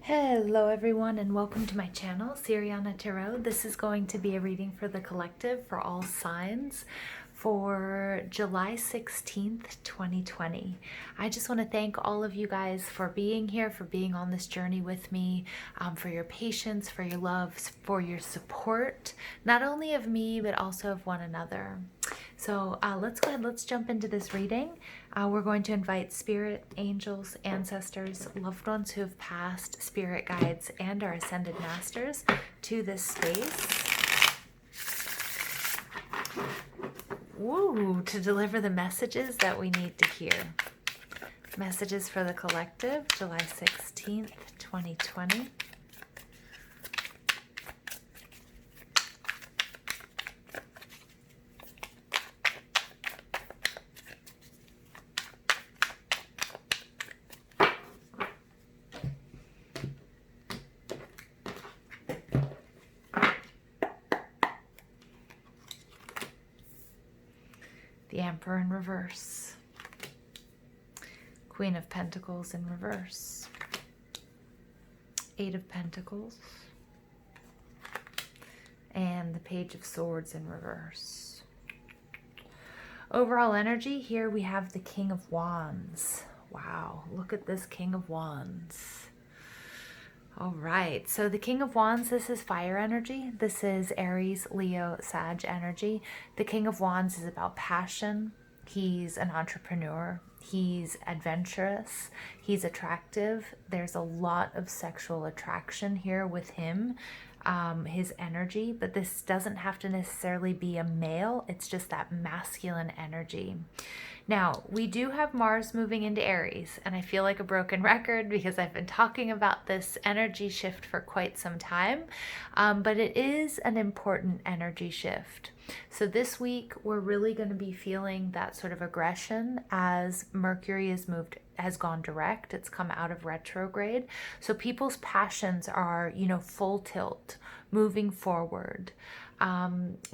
Hello everyone and welcome to my channel, Siriana Tarot. This is going to be a reading for the collective for all signs for July 16th, 2020. I just want to thank all of you guys for being here, for being on this journey with me, for your patience, for your love, for your support, not only of me, but also of one another. So let's go ahead, let's jump into this reading. We're going to invite spirit, angels, ancestors, loved ones who have passed, spirit guides, and our ascended masters to this space. Woo, to deliver the messages that we need to hear. Messages for the collective, July 16th, 2020. The Emperor in reverse. Queen of Pentacles in reverse. Eight of Pentacles. And the Page of Swords in reverse. Overall energy, here we have the King of Wands. Wow, look at this King of Wands. All right, so the King of Wands, this is fire energy. This is Aries, Leo, Sag energy. The King of Wands is about passion. He's an entrepreneur. He's adventurous. He's attractive. There's a lot of sexual attraction here with him, his energy, but this doesn't have to necessarily be a male. It's just that masculine energy. Now, we do have Mars moving into Aries, and I feel like a broken record because I've been talking about this energy shift for quite some time, but it is an important energy shift. So this week, we're really going to be feeling that sort of aggression as Mercury has gone direct. It's come out of retrograde. So people's passions are, full tilt, moving forward.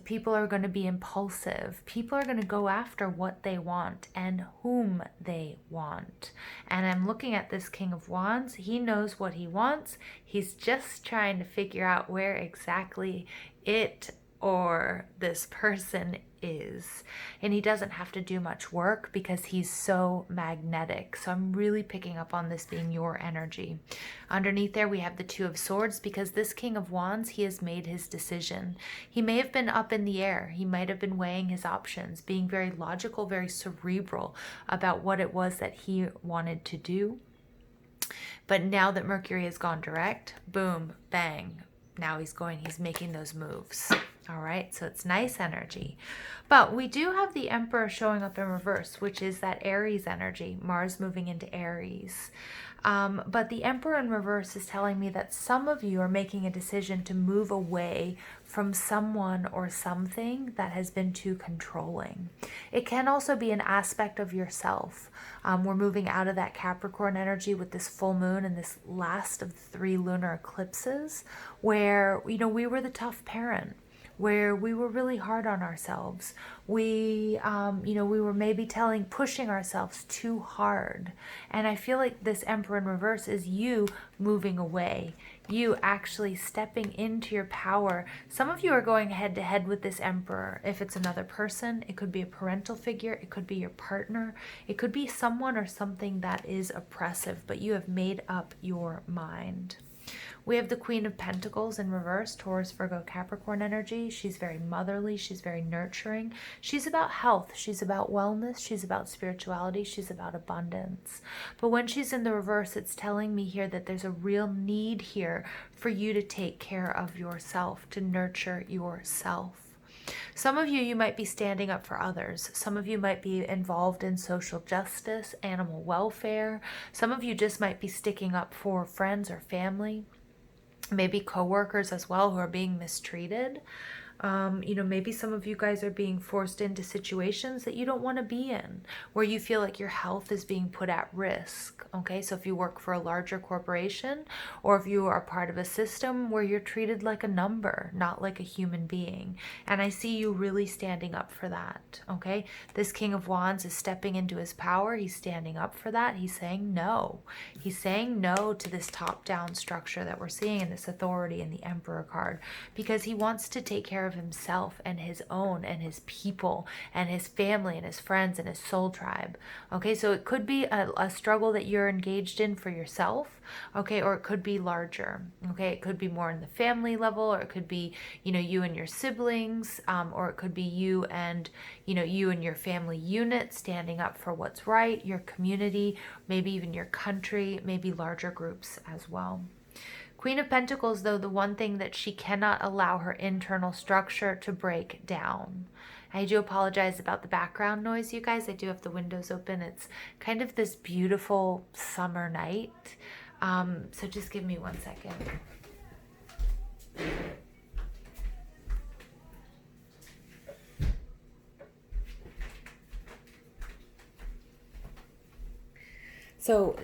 People are going to be impulsive. People are going to go after what they want and whom they want. And I'm looking at this King of Wands. He knows what he wants. He's just trying to figure out where exactly it or this person is. And he doesn't have to do much work because he's so magnetic. So I'm really picking up on this being your energy. Underneath there we have the Two of Swords because this King of Wands, he has made his decision. He may have been up in the air. He might have been weighing his options, being very logical, very cerebral about what it was that he wanted to do. But now that Mercury has gone direct, boom, bang, now he's making those moves. All right, so it's nice energy. But we do have the Emperor showing up in reverse, which is that Aries energy, Mars moving into Aries. But the Emperor in reverse is telling me that some of you are making a decision to move away from someone or something that has been too controlling. It can also be an aspect of yourself. We're moving out of that Capricorn energy with this full moon and this last of the 3 lunar eclipses where, we were the tough parent, where we were really hard on ourselves. We were maybe pushing ourselves too hard. And I feel like this Emperor in reverse is you moving away, you actually stepping into your power. Some of you are going head to head with this Emperor. If it's another person, it could be a parental figure, it could be your partner, it could be someone or something that is oppressive, but you have made up your mind. We have the Queen of Pentacles in reverse, Taurus, Virgo, Capricorn energy. She's very motherly. She's very nurturing. She's about health. She's about wellness. She's about spirituality. She's about abundance. But when she's in the reverse, it's telling me here that there's a real need here for you to take care of yourself, to nurture yourself. Some of you might be standing up for others. Some of you might be involved in social justice, animal welfare. Some of you just might be sticking up for friends or family, maybe coworkers as well who are being mistreated. Maybe some of you guys are being forced into situations that you don't want to be in, where you feel like your health is being put at risk. Okay, so if you work for a larger corporation, or if you are part of a system where you're treated like a number, not like a human being. And I see you really standing up for that. Okay, this King of Wands is stepping into his power. He's standing up for that. He's saying no. He's saying no to this top-down structure that we're seeing in this authority in the Emperor card, because he wants to take care of himself and his own and his people and his family and his friends and his soul tribe. Okay, so it could be a struggle that you're engaged in for yourself, okay, or it could be larger. Okay, it could be more in the family level, or it could be, you and your siblings, or it could be you and your family unit standing up for what's right, your community, maybe even your country, maybe larger groups as well. Queen of Pentacles, though, the one thing that she cannot allow her internal structure to break down. I do apologize about the background noise, you guys. I do have the windows open. It's kind of this beautiful summer night. So just give me 1 second. So,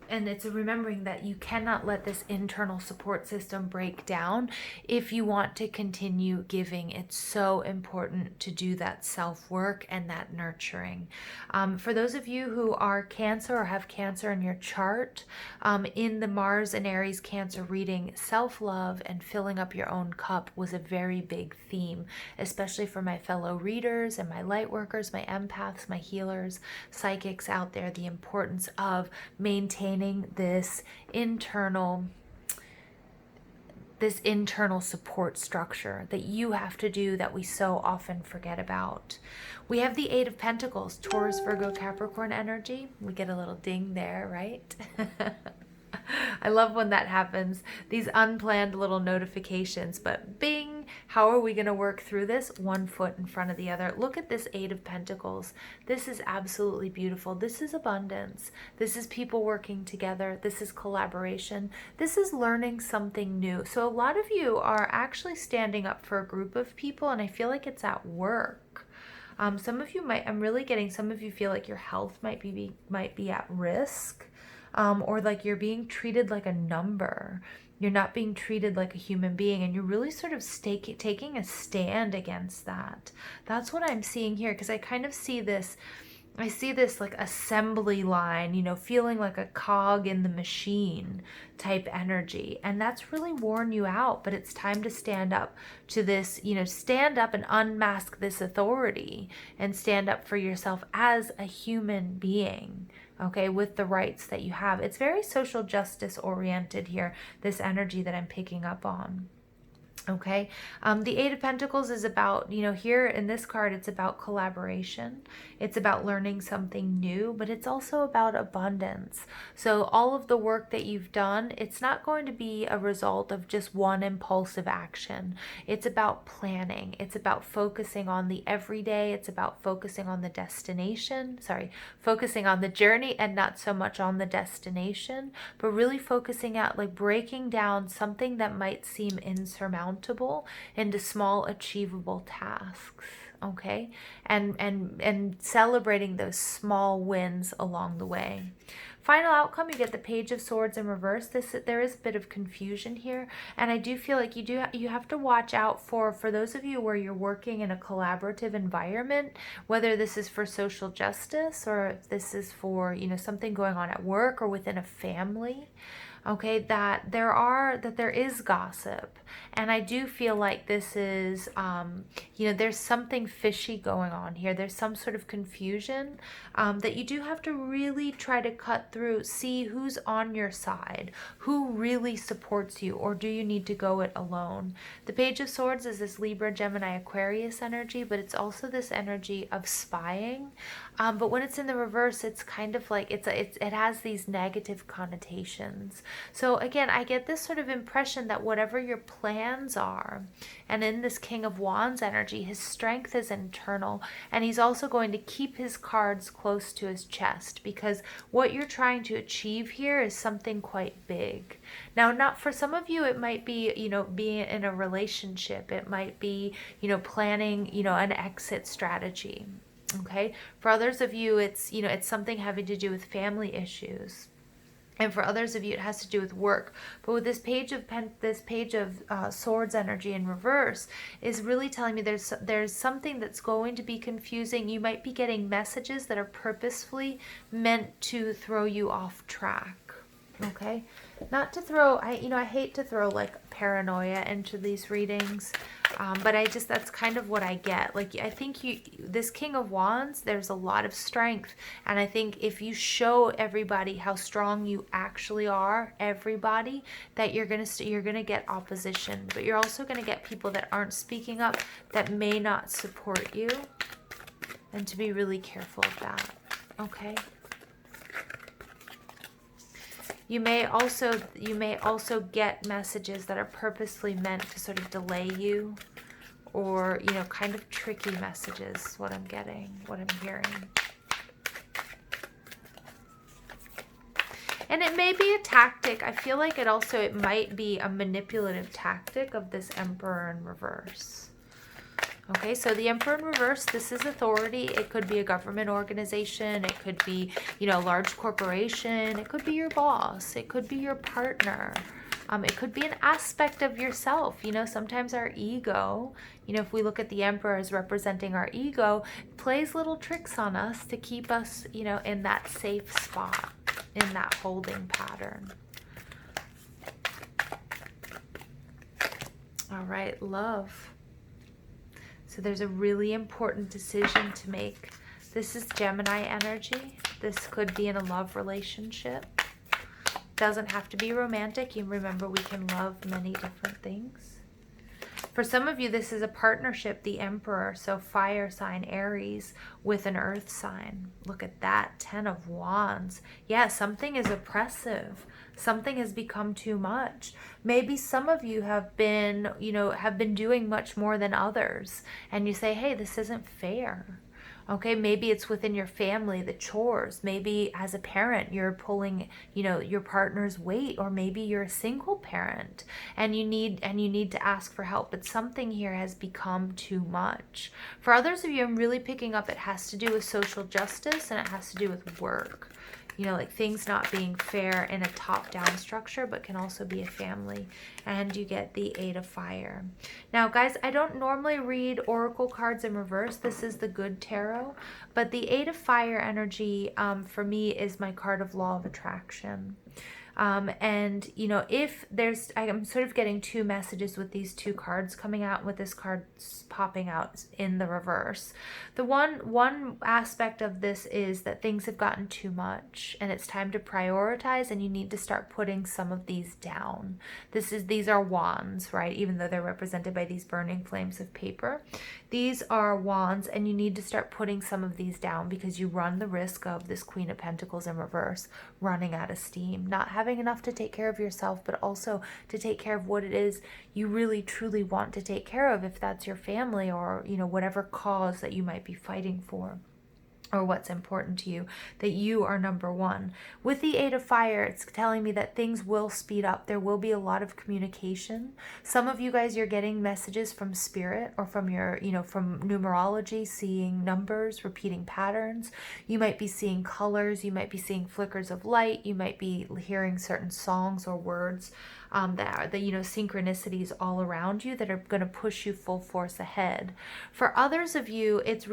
and it's remembering that you cannot let this internal support system break down if you want to continue giving. It's so important to do that self-work and that nurturing. For those of you who are Cancer or have Cancer in your chart, in the Mars and Aries Cancer reading, self-love and filling up your own cup was a very big theme, especially for my fellow readers and my light workers, my empaths, my healers, psychics out there, the importance of maintaining this internal support structure that you have to do, that we so often forget about. We have the Eight of Pentacles, Taurus, Virgo, Capricorn energy. We get a little ding there, right? I love when that happens, these unplanned little notifications, but bing, how are we going to work through this? One foot in front of the other. Look at this Eight of Pentacles. This is absolutely beautiful. This is abundance. This is people working together. This is collaboration. This is learning something new. So a lot of you are actually standing up for a group of people, and I feel like it's at work. Some of you might, I'm really getting, some of you feel like your health might be at risk. Or like you're being treated like a number. You're not being treated like a human being, and you're really sort of taking a stand against that. That's what I'm seeing here, because I kind of see this, I see this like assembly line, feeling like a cog in the machine type energy. And that's really worn you out, but it's time to stand up to this, stand up and unmask this authority and stand up for yourself as a human being. Okay, with the rights that you have. It's very social justice oriented here, this energy that I'm picking up on. Okay, the Eight of Pentacles is about, here in this card, it's about collaboration. It's about learning something new, but it's also about abundance. So all of the work that you've done, it's not going to be a result of just one impulsive action. It's about planning. It's about focusing on the everyday. It's about focusing on the destination. Focusing on the journey and not so much on the destination, but really focusing out, like breaking down something that might seem insurmountable into small achievable tasks. Okay, and celebrating those small wins along the way. Final outcome, you get the Page of Swords in reverse. There is a bit of confusion here, and I do feel like you have to watch out for those of you where you're working in a collaborative environment, whether this is for social justice or if this is for something going on at work or within a family. Okay, that there is gossip, and I do feel like this is there's something fishy going on here. There's some sort of confusion that you do have to really try to cut through, see who's on your side, who really supports you, or do you need to go it alone. The Page of Swords is this Libra, Gemini, Aquarius energy, but it's also this energy of spying. But when it's in the reverse, it's kind of like it has these negative connotations. So again, I get this sort of impression that whatever your plans are, and in this King of Wands energy, his strength is internal, and he's also going to keep his cards close to his chest, because what you're trying to achieve here is something quite big. Now, not for some of you, it might be, being in a relationship. It might be, planning, an exit strategy. Okay. For others of you, it's, it's something having to do with family issues. And for others of you, it has to do with work. But with this page of swords energy in reverse is really telling me there's something that's going to be confusing. You might be getting messages that are purposefully meant to throw you off track. Okay, not to throw. I hate to throw like paranoia into these readings, but that's kind of what I get. Like, I think this King of Wands, there's a lot of strength, and I think if you show everybody how strong you actually are, everybody, that you're gonna get opposition, but you're also gonna get people that aren't speaking up, that may not support you, and to be really careful of that. Okay. You may also get messages that are purposely meant to sort of delay you, or, kind of tricky messages, what I'm getting, what I'm hearing. And it may be a tactic. I feel like it might be a manipulative tactic of this Emperor in reverse. Okay, so the Emperor in reverse, this is authority. It could be a government organization. It could be, a large corporation. It could be your boss. It could be your partner. It could be an aspect of yourself. Sometimes our ego, if we look at the Emperor as representing our ego, plays little tricks on us to keep us, in that safe spot, in that holding pattern. All right, love. So there's a really important decision to make. This is Gemini energy. This could be in a love relationship. Doesn't have to be romantic. You remember, we can love many different things. For some of you, this is a partnership, the Emperor, so fire sign Aries with an earth sign. Look at that, 10 of Wands. Yeah, something is oppressive. Something has become too much. Maybe some of you have been doing much more than others, and you say, hey, this isn't fair. Okay, maybe it's within your family, the chores. Maybe as a parent, you're pulling, your partner's weight, or maybe you're a single parent and you need to ask for help. But something here has become too much. For others of you, I'm really picking up it has to do with social justice, and it has to do with work. Like things not being fair in a top-down structure, but can also be a family. And you get the 8 of Fire. Now, guys, I don't normally read oracle cards in reverse. This is the good tarot. But the 8 of Fire energy, for me, is my card of Law of Attraction. And if I'm sort of getting two messages with these two cards coming out, with this card popping out in the reverse. The one aspect of this is that things have gotten too much, and it's time to prioritize, and you need to start putting some of these down. These are wands, right? Even though they're represented by these burning flames of paper. These are wands, and you need to start putting some of these down, because you run the risk of this Queen of Pentacles in reverse running out of steam, not having enough to take care of yourself, but also to take care of what it is you really truly want to take care of, if that's your family, or whatever cause that you might be fighting for, or what's important to you, that you are number one. With the 8 of Fire, it's telling me that things will speed up. There will be a lot of communication. Some of you guys, you're getting messages from spirit, or from your, from numerology, seeing numbers, repeating patterns. You might be seeing colors. You might be seeing flickers of light. You might be hearing certain songs or words that are the synchronicities all around you that are going to push you full force ahead. For others of you, it's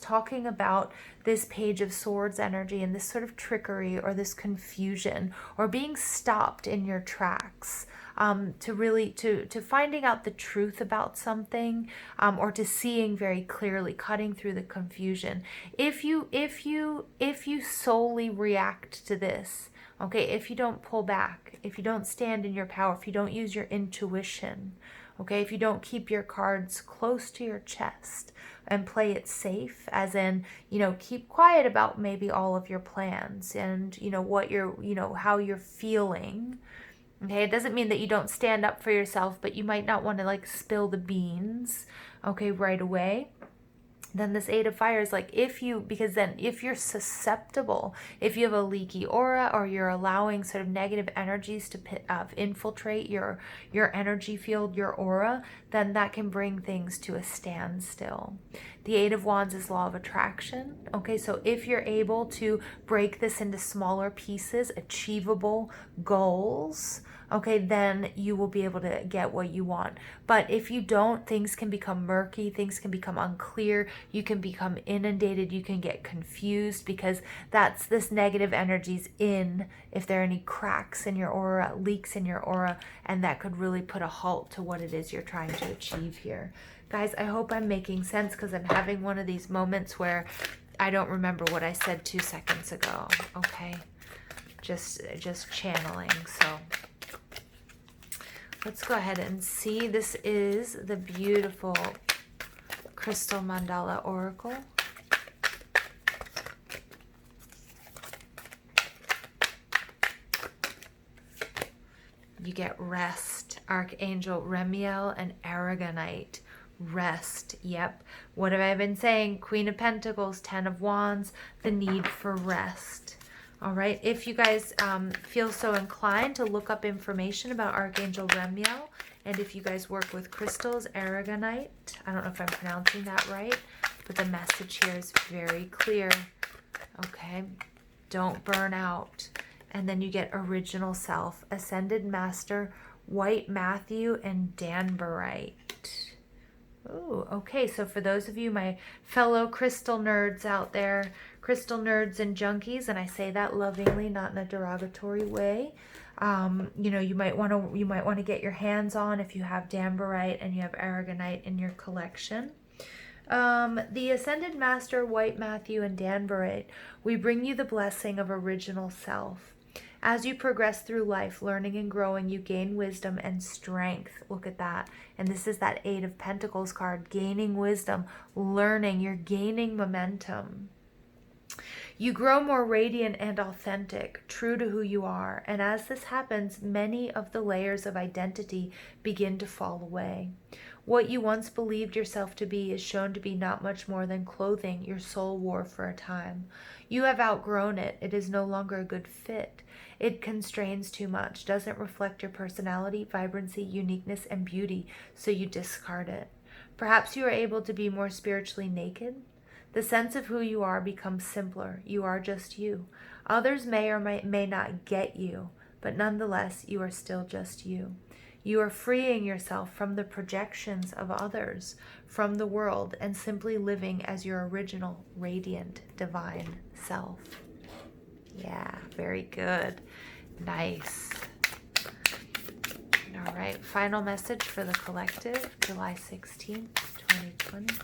talking about this Page of Swords energy, and this sort of trickery, or this confusion, or being stopped in your tracks, to finding out the truth about something, or to seeing very clearly, cutting through the confusion. If you solely react to this, okay, if you don't pull back, if you don't stand in your power, if you don't use your intuition, Okay, if you don't keep your cards close to your chest and play it safe, as in, keep quiet about maybe all of your plans and, what you're, how you're feeling. Okay, it doesn't mean that you don't stand up for yourself, but you might not want to like spill the beans, okay, right away. Then this Eight of Fire is like, because then if you're susceptible, if you have a leaky aura or you're allowing sort of negative energies to infiltrate your energy field, your aura, then that can bring things to a standstill. The Eight of Wands is law of attraction. Okay, so if you're able to break this into smaller pieces, achievable goals, okay, then you will be able to get what you want. But if you don't, things can become murky, things can become unclear, you can become inundated, you can get confused, because that's this negative energies if there are any cracks in your aura, leaks in your aura, and that could really put a halt to what it is you're trying to achieve here. Guys, I hope I'm making sense, because I'm having one of these moments where I don't remember what I said 2 seconds ago. Okay, just channeling. So let's go ahead and see. This is the beautiful Crystal Mandala Oracle. You get rest, Archangel Remiel and Aragonite. Rest. Yep. What have I been saying? Queen of Pentacles, 10 of Wands, the need for rest. All right. If you guys feel so inclined to look up information about Archangel Remiel, and if you guys work with crystals, Aragonite, I don't know if I'm pronouncing that right, but the message here is very clear. Okay. Don't burn out. And then you get Original Self, Ascended Master, White Matthew, and Danburite. Oh, okay. So for those of you, my fellow crystal nerds out there, crystal nerds and junkies, and I say that lovingly, not in a derogatory way. You might want to get your hands on if you have Danburite and you have Aragonite in your collection. The Ascended Master, White Matthew, and Danburite, we bring you the blessing of Original Self. As you progress through life, learning and growing, you gain wisdom and strength. Look at that. And this is that Eight of Pentacles card, gaining wisdom, learning, you're gaining momentum. You grow more radiant and authentic, true to who you are. And as this happens, many of the layers of identity begin to fall away. What you once believed yourself to be is shown to be not much more than clothing your soul wore for a time. You have outgrown it. It is no longer a good fit. It constrains too much, doesn't reflect your personality, vibrancy, uniqueness, and beauty, so you discard it. Perhaps you are able to be more spiritually naked. The sense of who you are becomes simpler. You are just you. Others may or may not get you, but nonetheless, you are still just you. You are freeing yourself from the projections of others, from the world, and simply living as your original, radiant, divine self. Yeah, very good. Nice. All right, final message for the collective, July 16th, 2020.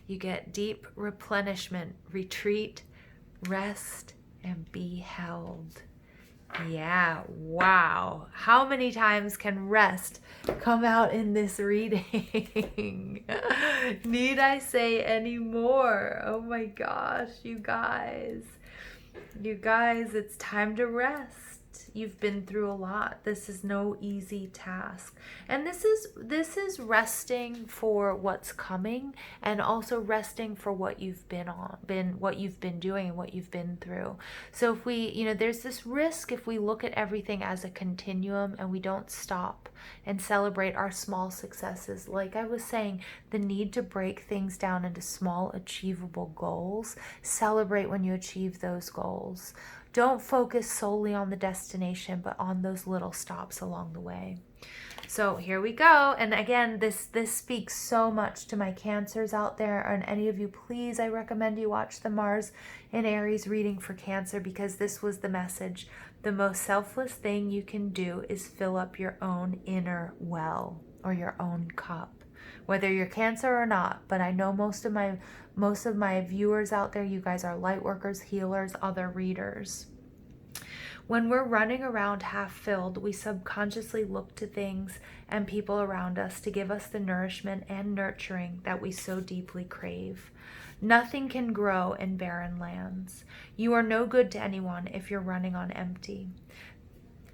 You get deep replenishment, retreat, rest, and be held. Yeah, wow. How many times can rest come out in this reading? Need I say any more? Oh my gosh, you guys. You guys, it's time to rest. You've been through a lot. This is no easy task. And this is resting for what's coming, and also resting for what you've been doing and what you've been through. So if we, there's this risk if we look at everything as a continuum and we don't stop and celebrate our small successes. Like I was saying, the need to break things down into small achievable goals. Celebrate when you achieve those goals. Don't focus solely on the destination, but on those little stops along the way. So here we go. And again, this speaks so much to my Cancers out there. And any of you, please, I recommend you watch the Mars in Aries reading for Cancer, because this was the message. The most selfless thing you can do is fill up your own inner well, or your own cup, whether you're Cancer or not. But I know most of my viewers out there, you guys are light workers, healers, other readers. When we're running around half filled, we subconsciously look to things and people around us to give us the nourishment and nurturing that we so deeply crave. Nothing can grow in barren lands. You are no good to anyone if you're running on empty.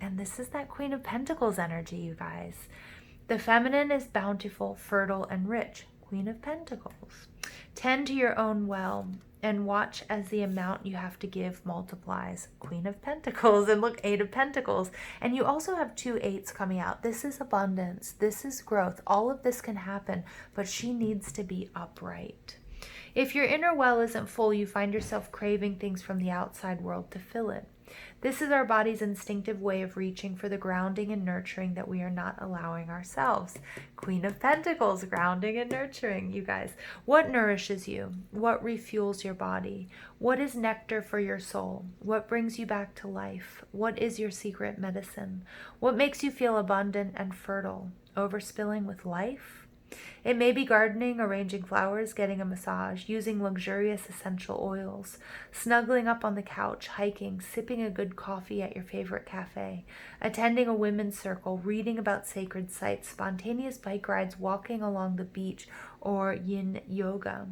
And this is that Queen of Pentacles energy, you guys. The feminine is bountiful, fertile, and rich. Queen of Pentacles. Tend to your own well and watch as the amount you have to give multiplies. Queen of Pentacles. And look, 8 of Pentacles. And you also have 2 8s coming out. This is abundance. This is growth. All of this can happen, but she needs to be upright. If your inner well isn't full, you find yourself craving things from the outside world to fill it. This is our body's instinctive way of reaching for the grounding and nurturing that we are not allowing ourselves. Queen of Pentacles, grounding and nurturing, you guys. What nourishes you? What refuels your body? What is nectar for your soul? What brings you back to life? What is your secret medicine? What makes you feel abundant and fertile? Overspilling with life? It may be gardening, arranging flowers, getting a massage, using luxurious essential oils, snuggling up on the couch, hiking, sipping a good coffee at your favorite cafe, attending a women's circle, reading about sacred sites, spontaneous bike rides, walking along the beach, or yin yoga.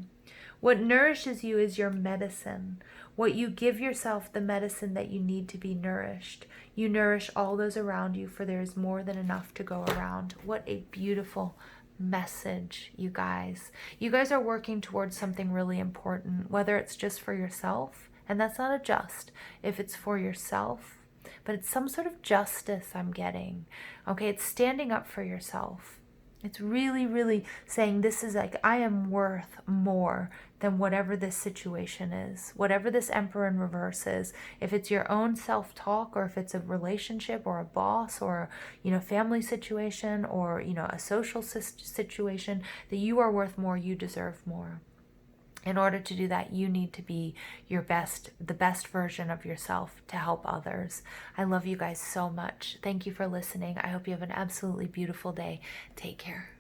What nourishes you is your medicine. What you give yourself, the medicine that you need to be nourished. You nourish all those around you, for there is more than enough to go around. What a beautiful message, you guys. You guys are working towards something really important, whether it's just for yourself, and that's not a just, if it's for yourself, but it's some sort of justice I'm getting. Okay, it's standing up for yourself. It's really, really saying this is like, I am worth more than whatever this situation is, whatever this Emperor in reverse is. If it's your own self-talk, or if it's a relationship or a boss or, family situation or, a social situation, that you are worth more, you deserve more. In order to do that, you need to be the best version of yourself to help others. I love you guys so much. Thank you for listening. I hope you have an absolutely beautiful day. Take care.